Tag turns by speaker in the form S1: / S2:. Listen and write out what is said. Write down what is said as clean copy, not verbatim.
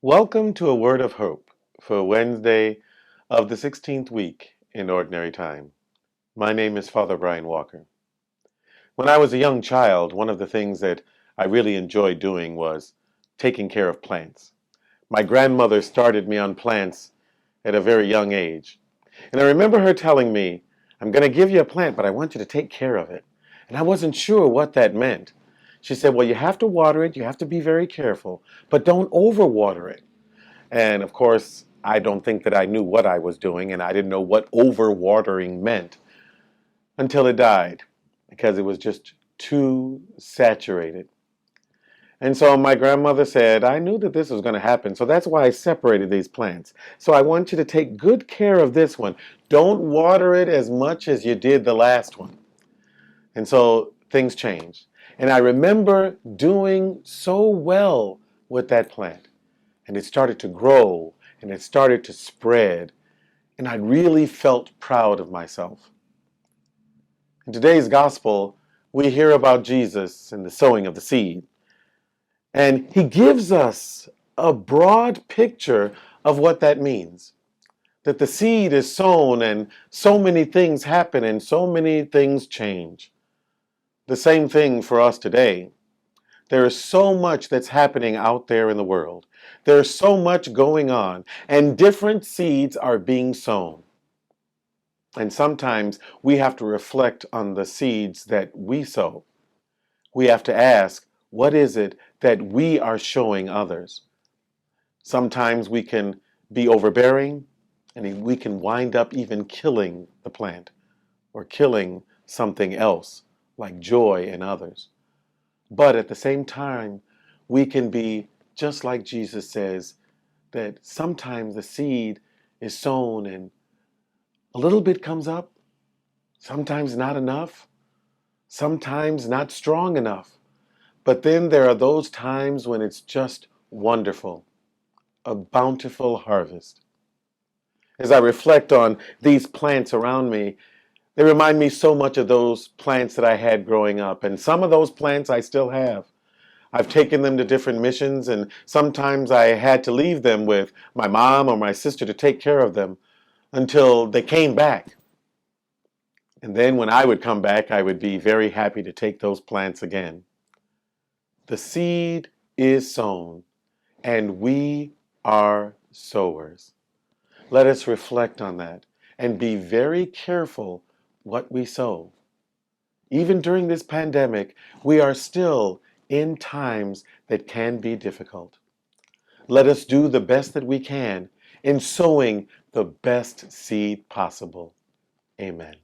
S1: Welcome to a word of hope for Wednesday of the 16th week in Ordinary Time. My name is Father Brian Walker. When I was a young child, one of the things that I really enjoyed doing was taking care of plants. My grandmother started me on plants at a very young age. And I remember her telling me, I'm going to give you a plant, but I want you to take care of it. And I wasn't sure what that meant. She said, well, you have to water it, you have to be very careful, but don't overwater it. And of course, I don't think that I knew what I was doing, and I didn't know what overwatering meant until it died, because it was just too saturated. And so my grandmother said, I knew that this was going to happen, so that's why I separated these plants. So I want you to take good care of this one. Don't water it as much as you did the last one. And so things changed. And I remember doing so well with that plant. And it started to grow and it started to spread. And I really felt proud of myself. In today's gospel, we hear about Jesus and the sowing of the seed. And he gives us a broad picture of what that means. That the seed is sown and so many things happen and so many things change. The same thing for us today. There is so much that's happening out there in the world. There's so much going on, and different seeds are being sown. And sometimes we have to reflect on the seeds that we sow. We have to ask, what is it that we are showing others? Sometimes we can be overbearing, and we can wind up even killing the plant or killing something else like joy in others. But at the same time, we can be just like Jesus says, that sometimes the seed is sown and a little bit comes up, sometimes not enough, sometimes not strong enough. But then there are those times when it's just wonderful, a bountiful harvest. As I reflect on these plants around me, they remind me so much of those plants that I had growing up, and some of those plants I still have. I've taken them to different missions, and sometimes I had to leave them with my mom or my sister to take care of them until they came back. And then when I would come back, I would be very happy to take those plants again. The seed is sown, and we are sowers. Let us reflect on that and be very careful what we sow. Even during this pandemic, we are still in times that can be difficult. Let us do the best that we can in sowing the best seed possible. Amen.